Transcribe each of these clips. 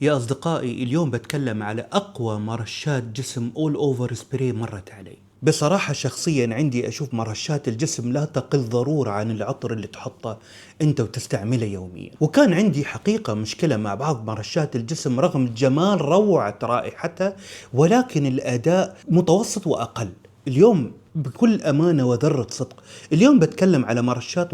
يا أصدقائي، اليوم بتكلم على أقوى مرشات جسم أول أوفر سبراي مرت علي. بصراحة شخصيا عندي أشوف مرشات الجسم لا تقل ضرورة عن العطر اللي تحطه أنت وتستعمله يوميا. وكان عندي حقيقة مشكلة مع بعض مرشات الجسم رغم جمال روعة رائحتها، ولكن الأداء متوسط وأقل. اليوم بكل أمانة وذرة صدق اليوم بتكلم على مرشات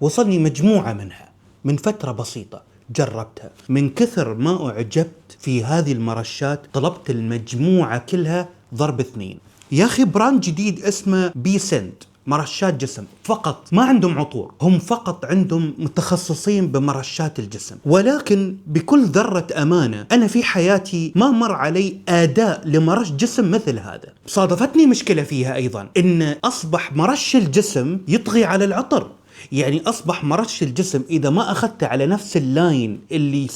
وصلني مجموعة منها من فترة بسيطة. جربتها من كثر ما أعجبت في هذه المرشات، طلبت المجموعة كلها ضرب 2. يا أخي، براند جديد اسمه بي سنت، مرشات جسم فقط، ما عندهم عطور، هم فقط عندهم متخصصين بمرشات الجسم. ولكن بكل ذرة أمانة أنا في حياتي ما مر علي أداء لمرش جسم مثل هذا. صادفتني مشكلة فيها أيضا، إن أصبح مرش الجسم يطغي على العطر. يعني أصبح مرش الجسم إذا ما أخذته على نفس اللاين اللي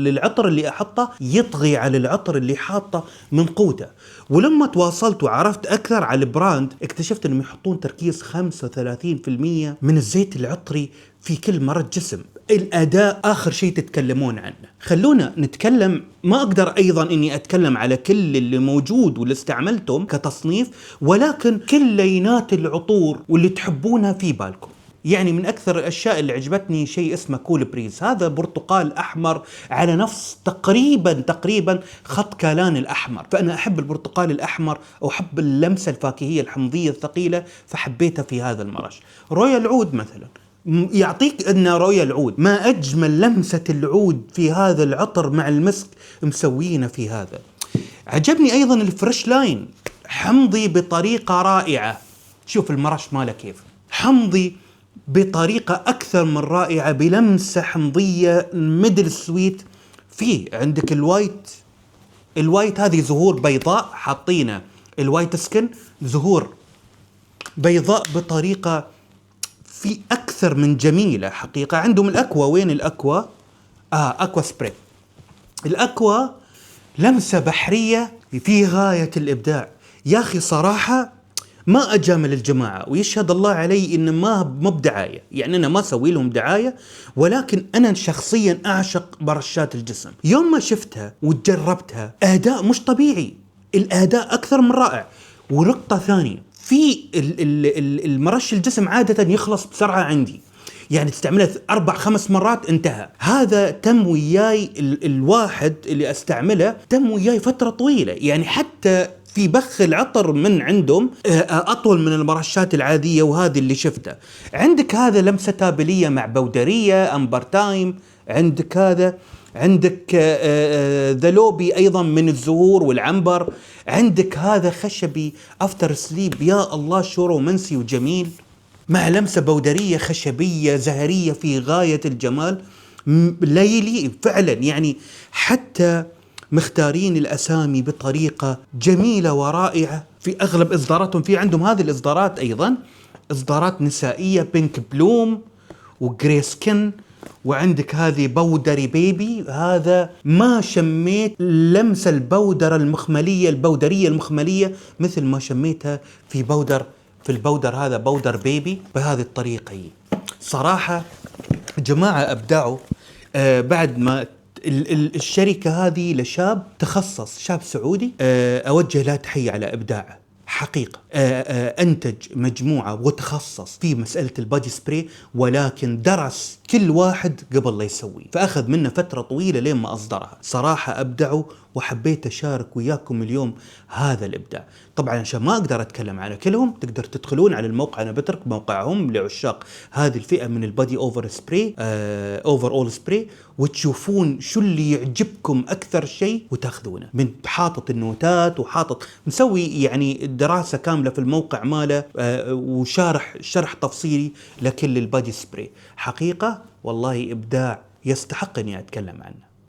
العطر اللي أحطه يطغي على العطر اللي حاطه من قوته. ولما تواصلت وعرفت أكثر على البراند، اكتشفت أنهم يحطون تركيز 35% من الزيت العطري في كل مرش جسم. الأداء آخر شيء تتكلمون عنه. خلونا نتكلم. ما أقدر أيضا أني أتكلم على كل اللي موجود واللي استعملتم كتصنيف، ولكن كل لينات العطور واللي تحبونها في بالكم. يعني من أكثر الأشياء اللي عجبتني شيء اسمه كول بريز، هذا برتقال أحمر على نفس تقريبا خط كالان الأحمر. فأنا أحب البرتقال الأحمر وأحب اللمسة الفاكهية الحمضية الثقيلة، فحبيتها في هذا المرش. رويال عود مثلا يعطيك أن رويال عود، ما أجمل لمسة العود في هذا العطر مع المسك مسوينه في هذا. عجبني أيضا الفريش لاين، حمضي بطريقة رائعة. شوف المرش ماله كيف حمضي بطريقة أكثر من رائعة، بلمسة حمضية ميدل سويت. فيه عندك الوايت هذه زهور بيضاء، حاطينه الوايت سكن زهور بيضاء بطريقة في أكثر من جميلة. حقيقة عندهم الأكوا. وين الأكوا؟ أكوا سبراي. الأكوا لمسة بحرية في غاية الإبداع. يا أخي صراحة ما أجامل الجماعة، ويشهد الله علي إن ما بدعاية، يعني أنا ما أسوي لهم دعاية، ولكن أنا شخصيا أعشق مرشات الجسم. يوم ما شفتها وجربتها أداء مش طبيعي، الأداء أكثر من رائع. ونقطة ثانية، في المرش الجسم عادة يخلص بسرعة عندي، يعني تستعمله 4-5 مرات انتهى. هذا تم وياي الواحد اللي استعمله تم وياي فترة طويلة، يعني حتى في بخ العطر من عندهم أطول من المرشات العادية. وهذه اللي شفته عندك، هذا لمسة تابلية مع بودرية أمبر تايم. عندك هذا، عندك ذلوبي أيضا من الزهور والعنبر. عندك هذا خشبي أفتر سليب، يا الله شو رومانسي وجميل، مع لمسة بودرية خشبية زهرية في غاية الجمال. ليلي فعلا، يعني حتى مختارين الأسامي بطريقة جميلة ورائعة في أغلب إصداراتهم. في عندهم هذه الإصدارات أيضا إصدارات نسائية، بينك بلوم وغري سكن. وعندك هذه بودري بيبي، هذا ما شميت لمسة البودرية المخملية مثل ما شميتها في البودر هذا بودر بيبي بهذه الطريقة. صراحة جماعة أبدعوا. بعد ما الشركة هذه لشاب تخصص، شاب سعودي، أوجه له تحية على إبداعه حقيقة. أنتج مجموعة وتخصص في مسألة البادي سبراي، ولكن درس كل واحد قبل لا يسوي، فأخذ منه فترة طويلة لين ما أصدرها. صراحة أبدعوا، وحبيت أشارك وياكم اليوم هذا الإبداع. طبعا عشان ما أقدر أتكلم على كلهم، تقدر تدخلون على الموقع، أنا بترك موقعهم لعشاق هذه الفئة من البادي أوفر سبراي، أوفر أول سبراي، وتشوفون شو اللي يعجبكم أكثر شيء وتاخذونه. من حاطط النوتات وحاطط مسوي يعني دراسة كاملة في الموقع ماله، شرح تفصيلي لكل البادي سبراي. حقيقة والله إبداع يستحق أني أتكلم عنه.